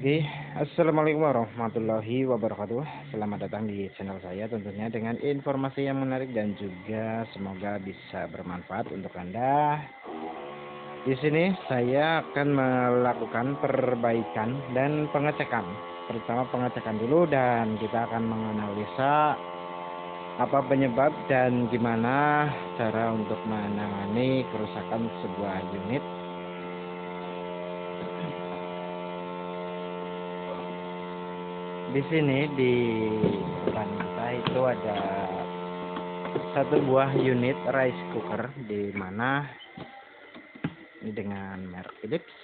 Oke, assalamualaikum warahmatullahi wabarakatuh. Selamat datang di channel saya, tentunya dengan informasi yang menarik dan juga semoga bisa bermanfaat untuk Anda. Di sini saya akan melakukan perbaikan dan pengecekan. Pertama pengecekan dulu dan kita akan menganalisa apa penyebab dan gimana cara untuk menangani kerusakan sebuah unit. Di sini di depan mata itu ada satu buah unit rice cooker di mana ini dengan merek Philips.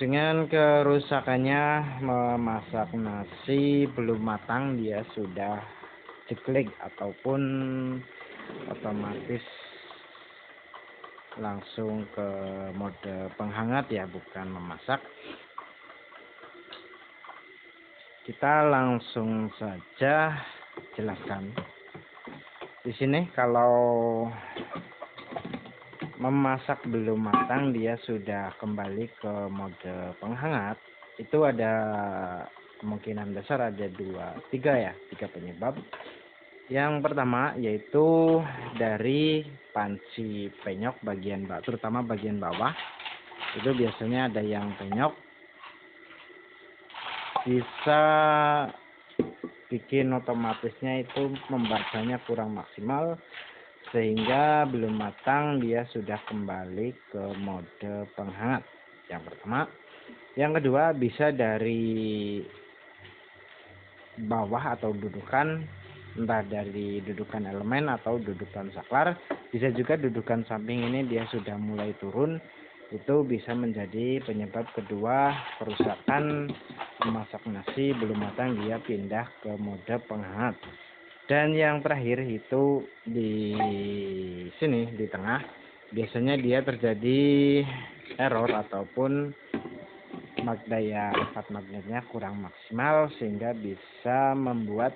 Dengan kerusakannya memasak nasi belum matang, dia sudah ceklik ataupun otomatis langsung ke mode penghangat ya, bukan memasak. Kita langsung saja jelaskan. Di sini kalau memasak belum matang, dia sudah kembali ke mode penghangat. Itu ada kemungkinan besar ada tiga penyebab. Yang pertama yaitu dari panci penyok bagian bawah, terutama bagian bawah. Itu biasanya ada yang penyok, bisa bikin otomatisnya itu membacanya kurang maksimal sehingga belum matang dia sudah kembali ke mode penghangat. Yang pertama. Yang kedua bisa dari bawah atau dudukan, entah dari dudukan elemen atau dudukan saklar. Bisa juga dudukan samping ini dia sudah mulai turun. Itu bisa menjadi penyebab kedua kerusakan memasak nasi belum matang, dia pindah ke mode penghangat. Dan yang terakhir itu di sini di tengah, biasanya dia terjadi error ataupun daya angkat magnetnya kurang maksimal sehingga bisa membuat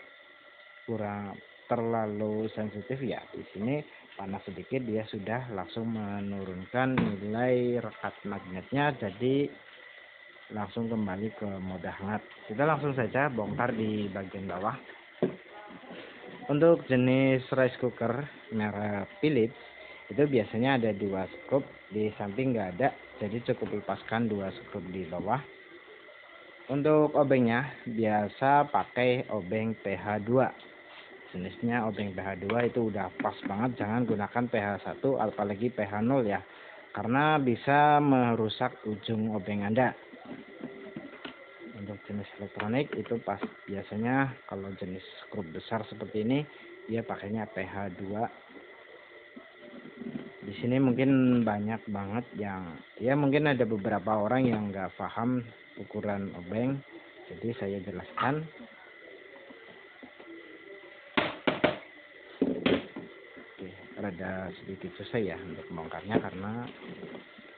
kurang terlalu sensitif ya. Di sini panas sedikit dia sudah langsung menurunkan nilai rekat magnetnya, jadi langsung kembali ke mode hangat. Kita langsung saja bongkar di bagian bawah. Untuk jenis rice cooker merek Philips itu biasanya ada 2 skrup, di samping nggak ada, jadi cukup lepaskan 2 skrup di bawah. Untuk obengnya biasa pakai obeng PH2. Jenisnya obeng PH2 itu udah pas banget, jangan gunakan PH1 apalagi PH0 ya, karena bisa merusak ujung obeng Anda. Untuk jenis elektronik itu pas biasanya kalau jenis skrup besar seperti ini dia pakainya PH2. Di sini mungkin banyak banget yang ya, mungkin ada beberapa orang yang nggak paham ukuran obeng, jadi saya jelaskan. Oke, rada sedikit susah ya untuk membongkarnya karena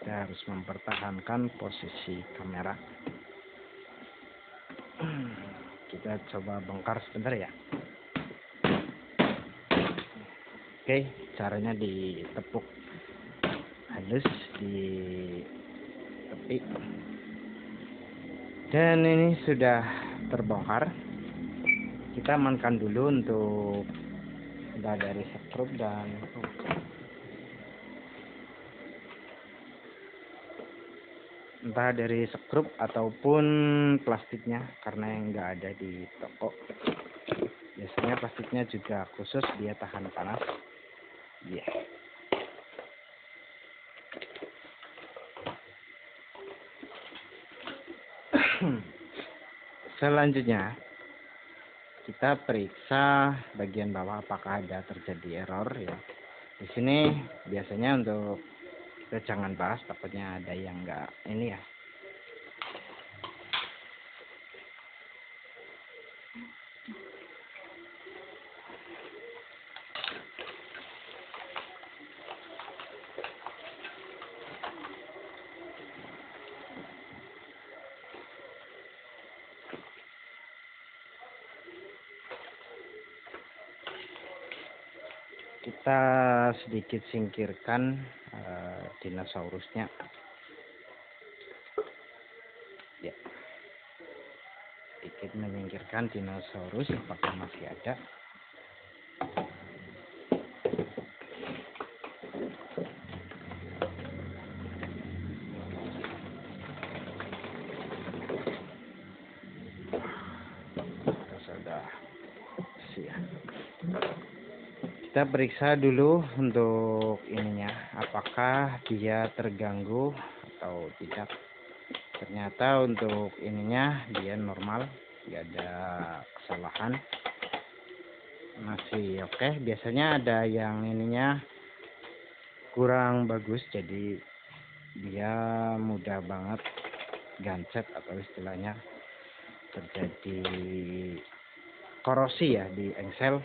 kita harus mempertahankan posisi kamera. Kita coba bongkar sebentar ya. Oke, caranya ditepuk halus di tepi. Dan ini sudah terbongkar. Kita amankan dulu untuk entah dari skrup dan entah dari skrup ataupun plastiknya, karena yang nggak ada di toko. Biasanya plastiknya juga khusus, dia tahan panas. Ya. Selanjutnya kita periksa bagian bawah apakah ada terjadi error ya. Di sini biasanya untuk kita jangan bahas, takutnya ada yang enggak ini ya. kita sedikit singkirkan dinosaurusnya ya, sedikit menyingkirkan dinosaurus apakah masih ada. Kita periksa dulu untuk ininya apakah dia terganggu atau tidak. Ternyata untuk ininya dia normal, tidak ada kesalahan, masih oke. Biasanya ada yang ininya kurang bagus, jadi dia mudah banget gancet atau istilahnya terjadi korosi ya di engsel.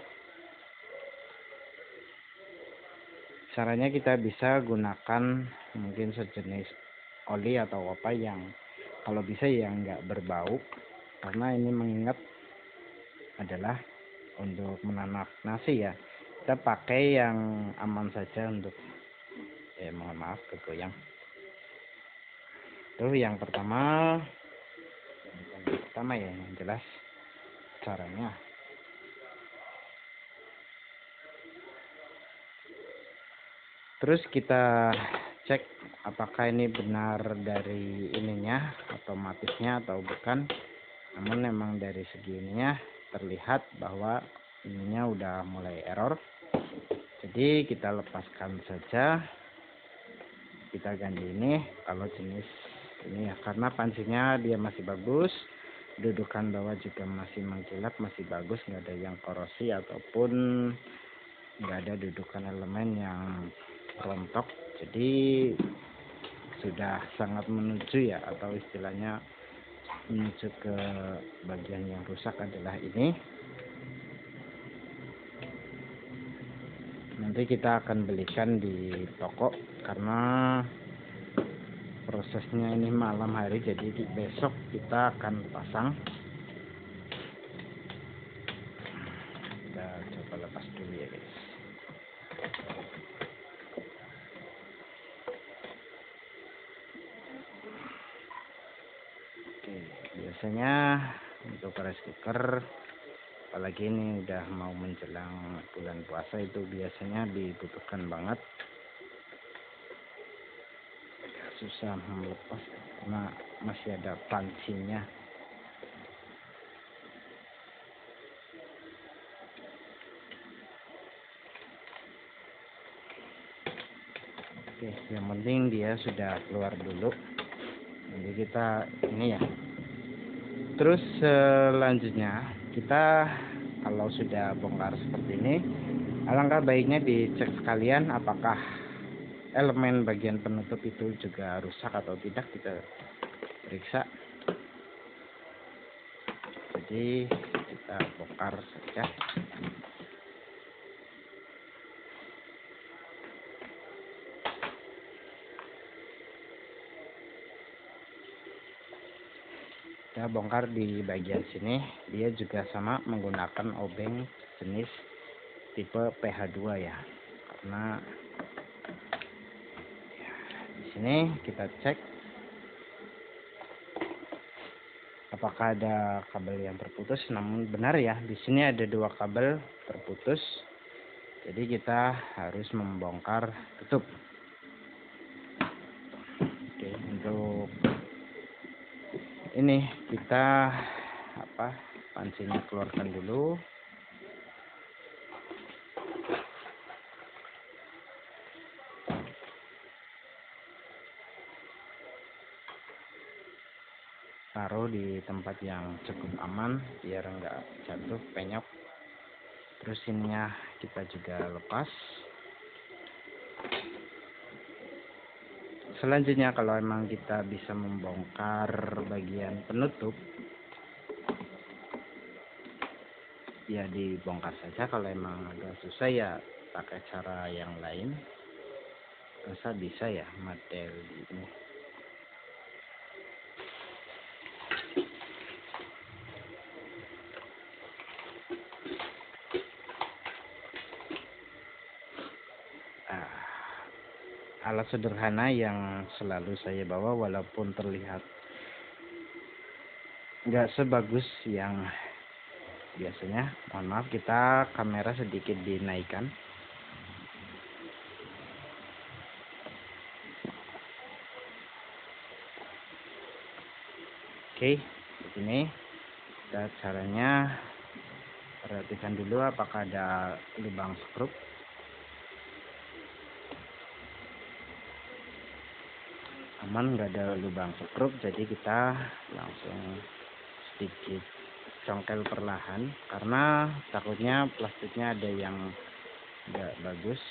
Caranya kita bisa gunakan mungkin sejenis oli atau apa yang kalau bisa yang nggak berbau, karena ini mengingat adalah untuk menanak nasi ya, kita pakai yang aman saja untuk mohon maaf kegoyang. Itu yang pertama ya, yang jelas caranya. Terus kita cek apakah ini benar dari ininya otomatisnya atau bukan. Namun memang dari segi ininya terlihat bahwa ininya udah mulai error. Jadi kita lepaskan saja. Kita ganti ini kalau jenis ini ya, karena pancinya dia masih bagus. Dudukan bawah juga masih mengkilap, masih bagus, nggak ada yang korosi ataupun nggak ada dudukan elemen yang rontok. Jadi sudah sangat menuju ya, atau istilahnya menuju ke bagian yang rusak adalah ini. Nanti kita akan belikan di toko karena prosesnya ini malam hari, jadi besok kita akan pasang. Kita coba lepas dulu ya guys. Oke, biasanya untuk rice cooker apalagi ini udah mau menjelang bulan puasa itu biasanya dibutuhkan banget. Agak susah melepas karena masih ada pancinya. Oke, yang penting dia sudah keluar dulu. Jadi kita ini ya. Terus selanjutnya kita kalau sudah bongkar seperti ini, alangkah baiknya dicek sekalian apakah elemen bagian penutup itu juga rusak atau tidak, kita periksa. Jadi kita bongkar saja. Kita bongkar di bagian sini, dia juga sama menggunakan obeng jenis tipe PH2 ya, karena ya, di sini kita cek apakah ada kabel yang terputus. Namun benar ya, di sini ada 2 kabel terputus, jadi kita harus membongkar tutup. Oke, untuk ini kita pancinya keluarkan dulu. Taruh di tempat yang cukup aman biar enggak jatuh penyok. Terus ininya kita juga lepas. Selanjutnya kalau emang kita bisa membongkar bagian penutup ya dibongkar saja. Kalau emang agak susah ya pakai cara yang lain. Rasa bisa ya materi ini. Nah, alat sederhana yang selalu saya bawa walaupun terlihat nggak sebagus yang biasanya. Mohon maaf, kita kamera sedikit dinaikkan. Oke, begini kita caranya. Perhatikan dulu apakah ada lubang skrup. Aman, nggak ada lubang skrup, jadi kita langsung sedikit congkel perlahan karena takutnya plastiknya ada yang nggak bagus.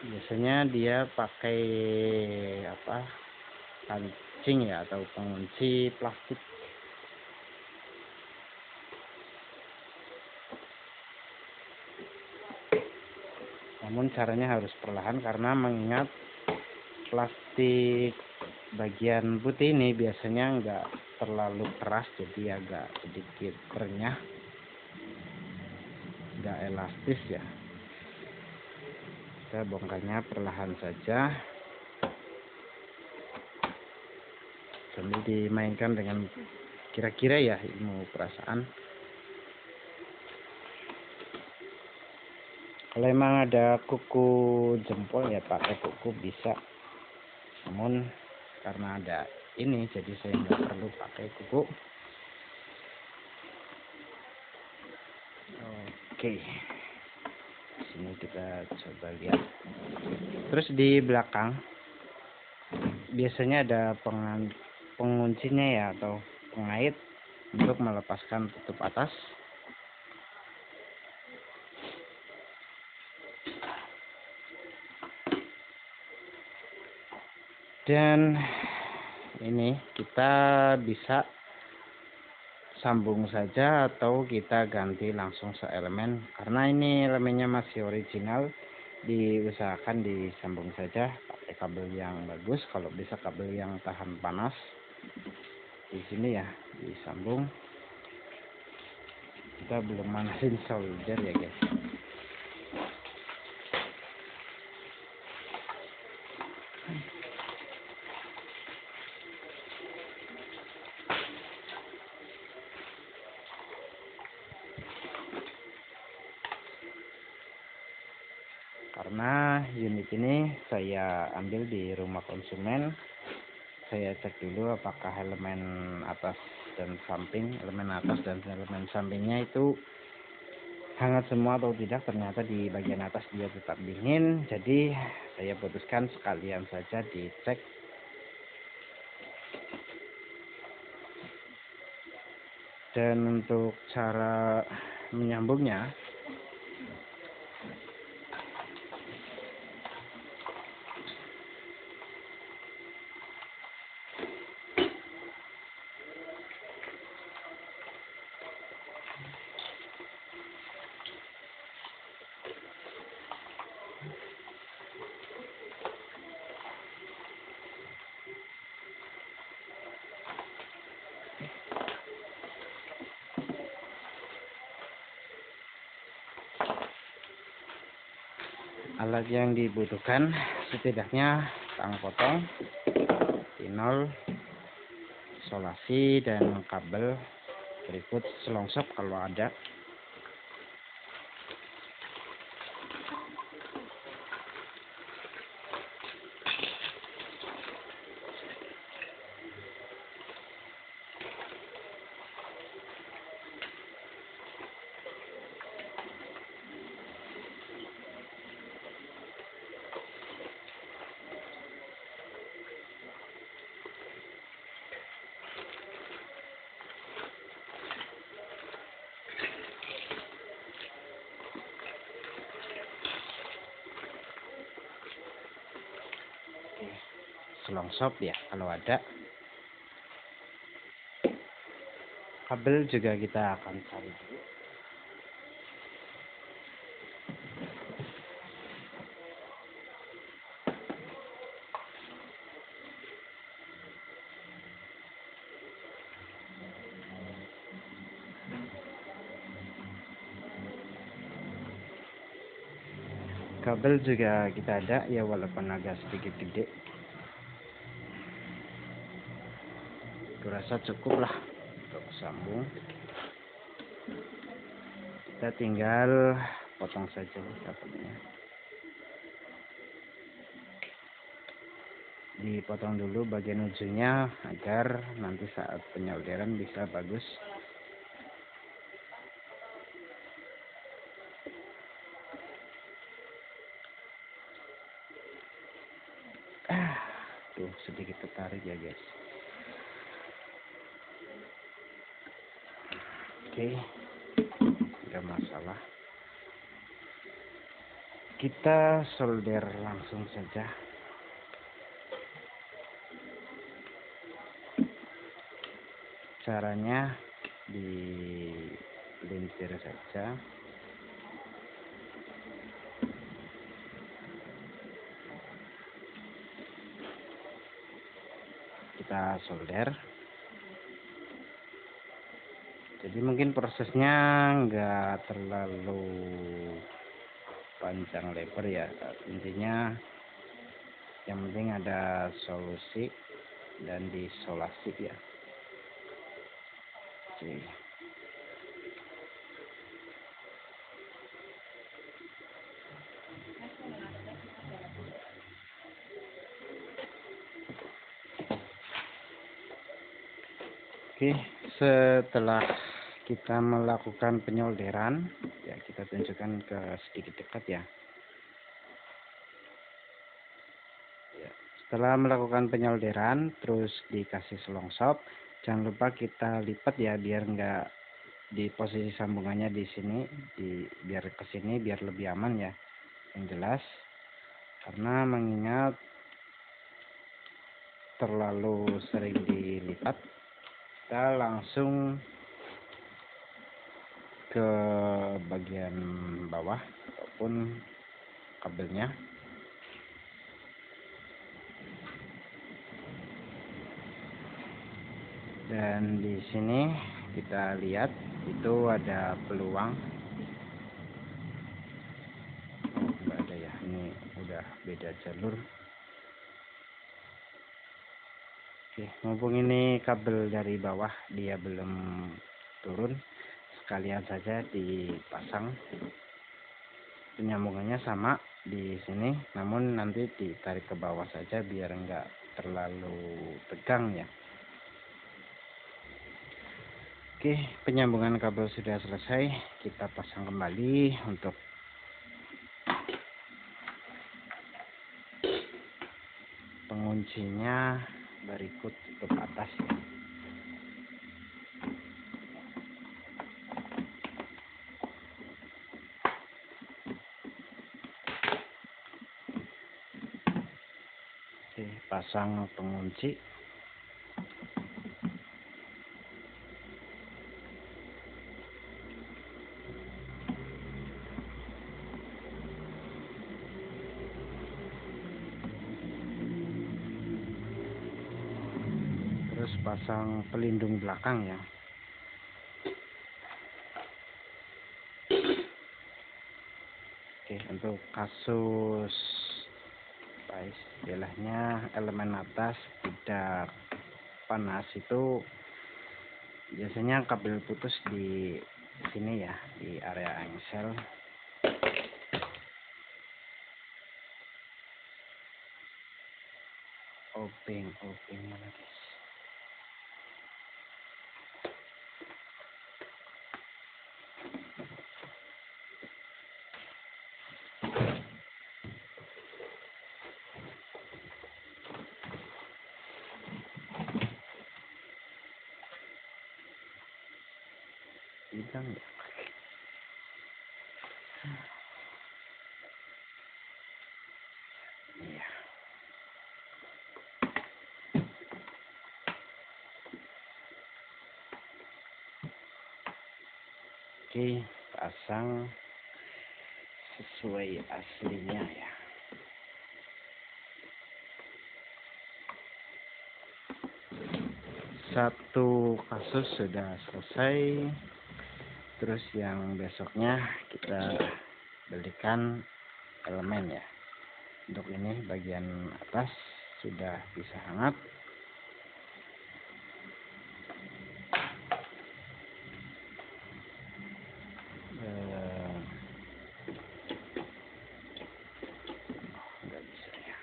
Biasanya dia pakai kancing ya, atau pengunci plastik. Namun caranya harus perlahan karena mengingat plastik bagian putih ini biasanya nggak terlalu keras, jadi agak sedikit renyah, nggak elastis ya. Kita bongkarnya perlahan saja sambil dimainkan dengan kira-kira ya ilmu perasaan. Kalau emang ada kuku jempol ya pakai kuku bisa, namun karena ada ini jadi saya nggak perlu pakai kuku. Oke, sini kita coba lihat. Terus di belakang biasanya ada penguncinya ya, atau pengait untuk melepaskan tutup atas. Dan ini kita bisa sambung saja atau kita ganti langsung seelemen, karena ini elemennya masih original. Diusahakan disambung saja pakai kabel yang bagus, kalau bisa kabel yang tahan panas. Di sini ya disambung. Kita belum manasin solder ya guys. Karena unit ini saya ambil di rumah konsumen, saya cek dulu apakah elemen atas dan samping, elemen atas dan elemen sampingnya itu hangat semua atau tidak. Ternyata di bagian atas dia tetap dingin, jadi saya putuskan sekalian saja dicek. Dan untuk cara menyambungnya, alat yang dibutuhkan setidaknya tang potong, pinol, isolasi, dan kabel. Berikut selongsop kalau ada. Selongsop ya kalau ada. Kabel juga kita akan cari dulu. kabel juga kita ada ya, walaupun agak sedikit gede. Kurasa cukup lah untuk sambung. Kita tinggal potong saja kabelnya. Dipotong dulu bagian ujungnya agar nanti saat penyolderan bisa bagus. Tuh sedikit tertarik ya guys. Oke, nggak masalah. Kita solder langsung saja. Caranya dilintir saja. Kita solder. Jadi mungkin prosesnya nggak terlalu panjang lebar ya. Intinya yang penting ada solusi dan diisolasi ya. Oke. Oke, setelah kita melakukan penyolderan, ya kita tunjukkan ke sedikit dekat ya. Setelah melakukan penyolderan, terus dikasih selongsop, jangan lupa kita lipat ya, biar enggak di posisi sambungannya di sini, biar ke sini biar lebih aman ya. Yang jelas, karena mengingat terlalu sering dilipat, kita langsung ke bagian bawah ataupun kabelnya. Dan di sini kita lihat itu ada peluang. Oh, enggak ada ya, ini udah beda jalur. Oke, mumpung ini kabel dari bawah dia belum turun, sekalian saja dipasang. Penyambungannya sama di sini, namun nanti ditarik ke bawah saja biar enggak terlalu tegang ya. Oke, penyambungan kabel sudah selesai. Kita pasang kembali untuk penguncinya berikut ke atas ya. Oke, pasang pengunci. Terus pasang pelindung belakang ya. Oke, untuk kasus istilahnya elemen atas tidak panas itu biasanya kabel putus di sini ya, di area engsel. Obeng mana guys? Bidang ya. Iya. Oke, pasang sesuai aslinya ya. Satu kasus sudah selesai. Terus yang besoknya kita belikan elemen ya. Untuk ini bagian atas sudah bisa hangat. Nggak bisa ya.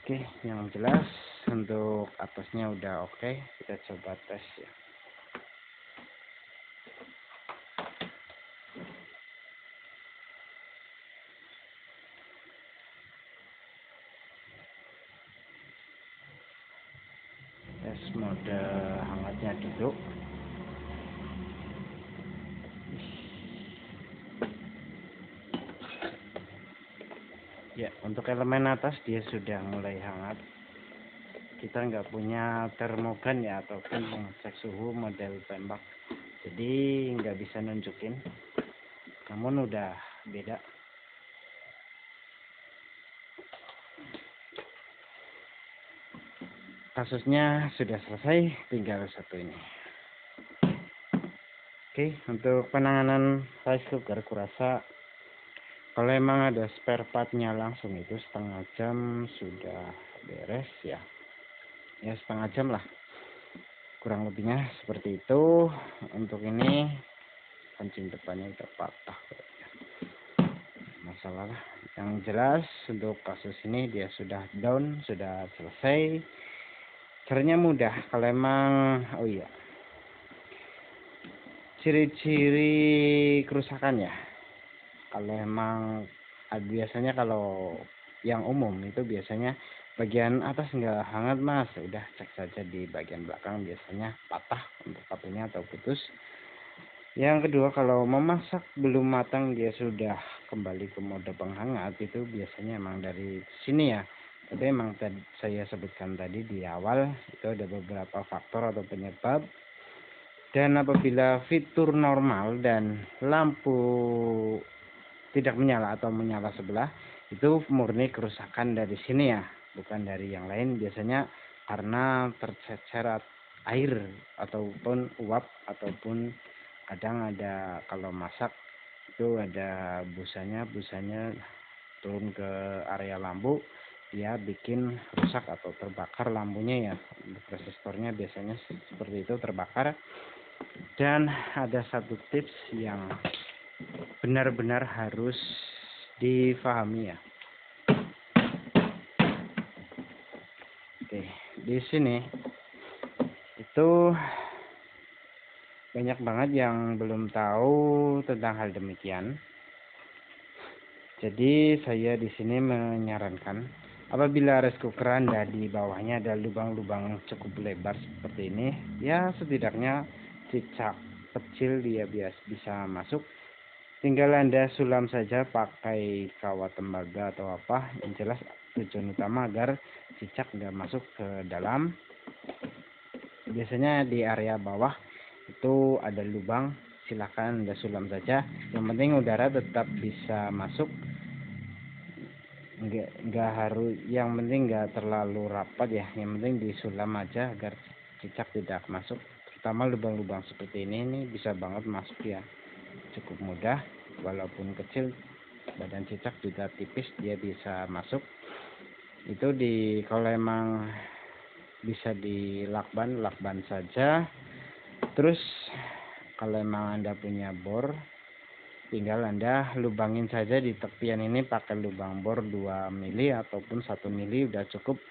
Oke, yang jelas untuk atasnya udah oke. Kita coba tes ya. Tes mode hangatnya dulu. Ya, untuk elemen atas dia sudah mulai hangat. Kita nggak punya termogan ya, ataupun mengecek suhu model tembak, jadi nggak bisa nunjukin. Namun udah beda. Kasusnya sudah selesai, tinggal satu ini. Oke, untuk penanganan rice cooker kurasa kalau emang ada spare partnya langsung itu setengah jam sudah beres ya. Ya setengah jam lah. Kurang lebihnya seperti itu. Untuk ini kancing depannya udah patah. Masalah lah. Yang jelas untuk kasus ini dia sudah down, sudah selesai. Caranya mudah. Kalau emang, oh iya, ciri-ciri kerusakannya. Kalau emang biasanya kalau yang umum itu biasanya bagian atas nggak hangat mas, udah cek saja di bagian belakang, biasanya patah untuk kabelnya atau putus. Yang kedua, kalau memasak belum matang dia sudah kembali ke mode penghangat, itu biasanya emang dari sini ya. Tapi emang tadi saya sebutkan tadi di awal itu ada beberapa faktor atau penyebab. Dan apabila fitur normal dan lampu tidak menyala atau menyala sebelah, itu murni kerusakan dari sini ya, bukan dari yang lain. Biasanya karena tercecer air ataupun uap, ataupun kadang ada kalau masak itu ada busanya turun ke area lampu, dia bikin rusak atau terbakar lampunya ya. Resistornya biasanya seperti itu, terbakar. Dan ada satu tips yang benar-benar harus difahami ya. Oke, di sini itu banyak banget yang belum tahu tentang hal demikian. Jadi saya di sini menyarankan apabila rice cooker Anda di bawahnya ada lubang-lubang cukup lebar seperti ini, ya setidaknya cicak kecil dia bisa masuk. Tinggal Anda sulam saja pakai kawat tembaga atau apa. Yang jelas tujuan utama agar cicak nggak masuk ke dalam. Biasanya di area bawah itu ada lubang, silakan Anda sulam saja. Yang penting udara tetap bisa masuk. Nggak harus, yang penting nggak terlalu rapat ya. Yang penting disulam aja agar cicak tidak masuk. Terutama lubang-lubang seperti ini bisa banget masuk ya. Cukup mudah, walaupun kecil, badan cicak juga tipis, dia bisa masuk. Itu kalau emang bisa lakban saja. Terus kalau emang Anda punya bor, tinggal Anda lubangin saja di tepian ini pakai lubang bor 2 mili ataupun 1 mili udah cukup.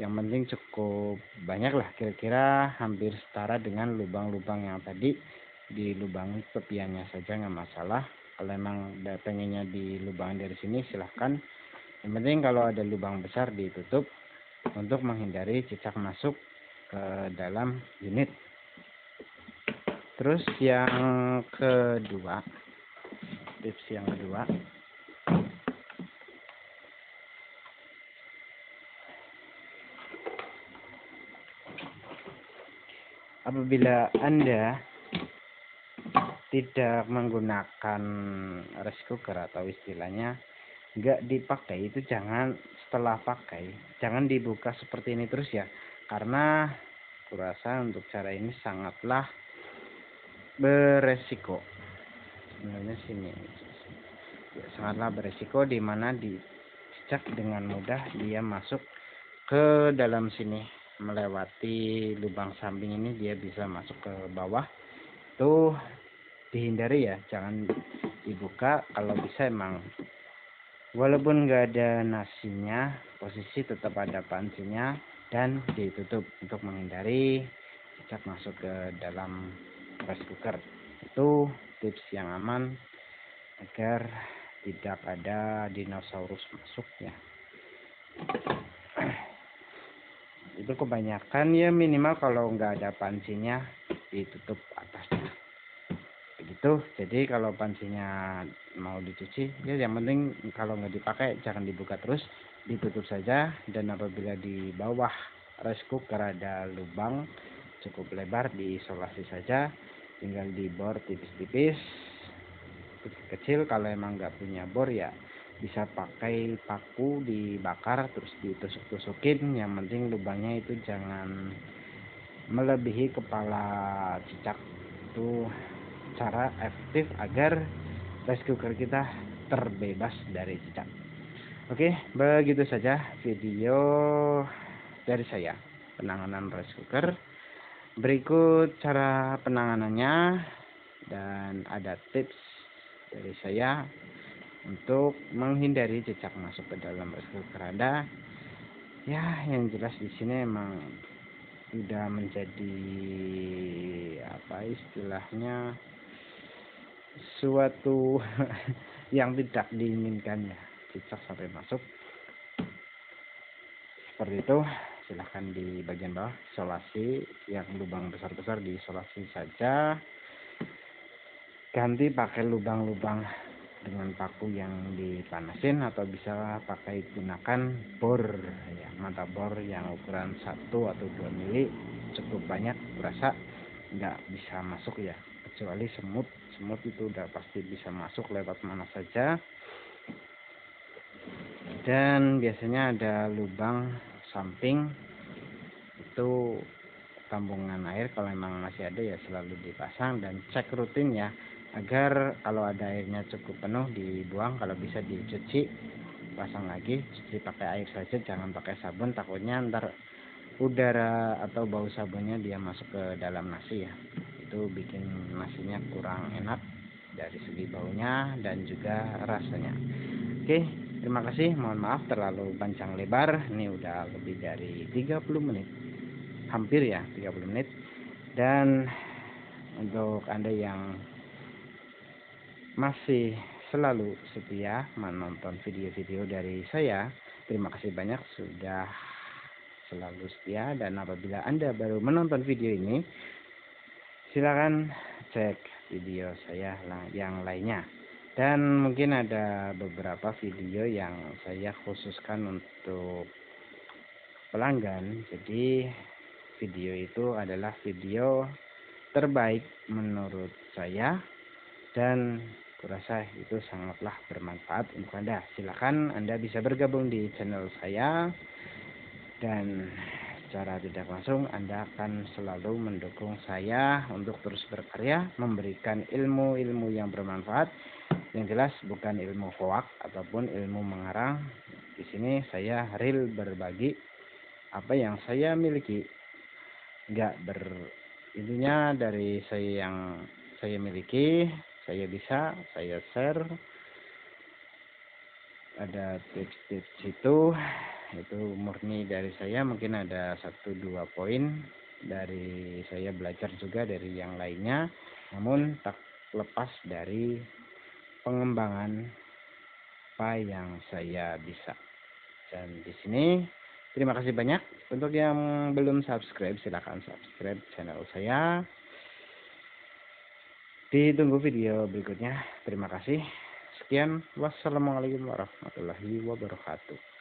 Yang penting cukup banyak lah, kira-kira hampir setara dengan lubang-lubang yang tadi. Dilubangi tepiannya saja nggak masalah. Kalau emang pengennya dilubang dari sini silahkan. Yang penting kalau ada lubang besar ditutup untuk menghindari cicak masuk ke dalam unit. Terus yang kedua, tips yang kedua, apabila Anda tidak menggunakan rice cooker atau istilahnya nggak dipakai, itu jangan setelah pakai jangan dibuka seperti ini terus ya, karena kurasa untuk cara ini sangatlah beresiko sebenarnya sini. sangatlah beresiko, di mana dicicak dengan mudah dia masuk ke dalam sini melewati lubang samping ini, dia bisa masuk ke bawah. Tuh dihindari ya, jangan dibuka. Kalau bisa emang walaupun nggak ada nasinya, posisi tetap ada pancinya dan ditutup untuk menghindari cicak masuk ke dalam rice cooker. Itu tips yang aman agar tidak ada dinosaurus masuk ya. Itu kebanyakan ya, minimal kalau nggak ada pancinya ditutup atasnya begitu. Jadi kalau pancinya mau dicuci ya, yang penting kalau nggak dipakai jangan dibuka terus, ditutup saja. Dan apabila di bawah rice cooker ada lubang cukup lebar, diisolasi saja, tinggal dibor tipis-tipis kecil. Kalau emang nggak punya bor ya bisa pakai paku dibakar terus ditusuk-tusukin, yang penting lubangnya itu jangan melebihi kepala cicak. Itu cara efektif agar rice cooker kita terbebas dari cicak. Oke, begitu saja video dari saya penanganan rice cooker. Berikut cara penanganannya, dan ada tips dari saya untuk menghindari cicak masuk ke dalam rice cooker Anda. Ya, yang jelas di sini emang sudah menjadi apa istilahnya, suatu yang tidak diinginkan ya, cicak sampai masuk seperti itu. Silahkan di bagian bawah isolasi, yang lubang besar-besar diisolasi saja, ganti pakai lubang-lubang dengan paku yang dipanasin, atau bisa pakai gunakan bor ya, mata bor yang ukuran 1 atau 2 mili cukup banyak, berasa nggak bisa masuk ya, kecuali semut itu udah pasti bisa masuk lewat mana saja. Dan biasanya ada lubang samping itu tambungan air, kalau memang masih ada ya selalu dipasang, dan cek rutin ya, agar kalau ada airnya cukup penuh dibuang, kalau bisa dicuci, pasang lagi, cuci pakai air saja, jangan pakai sabun, takutnya ntar udara atau bau sabunnya dia masuk ke dalam nasi ya, itu bikin nasinya kurang enak dari segi baunya dan juga rasanya. Oke, terima kasih, mohon maaf terlalu panjang lebar, ini udah lebih dari 30 menit, hampir ya 30 menit. Dan untuk Anda yang masih selalu setia menonton video-video dari saya, terima kasih banyak sudah selalu setia. Dan apabila Anda baru menonton video ini, silakan cek video saya yang lainnya. Dan mungkin ada beberapa video yang saya khususkan untuk pelanggan. Jadi video itu adalah video terbaik menurut saya, dan kurasa itu sangatlah bermanfaat untuk Anda. Silakan Anda bisa bergabung di channel saya, dan secara tidak langsung Anda akan selalu mendukung saya untuk terus berkarya, memberikan ilmu-ilmu yang bermanfaat. Yang jelas bukan ilmu hoak ataupun ilmu mengarang. Di sini saya real berbagi apa yang saya miliki, intinya dari saya yang saya miliki, saya bisa saya share. Ada tips-tips itu murni dari saya, mungkin ada 1-2 poin dari saya belajar juga dari yang lainnya, namun tak lepas dari pengembangan apa yang saya bisa. Dan di sini terima kasih banyak. Untuk yang belum subscribe, silakan subscribe channel saya. Ditunggu video berikutnya. Terima kasih. Sekian, wassalamualaikum warahmatullahi wabarakatuh.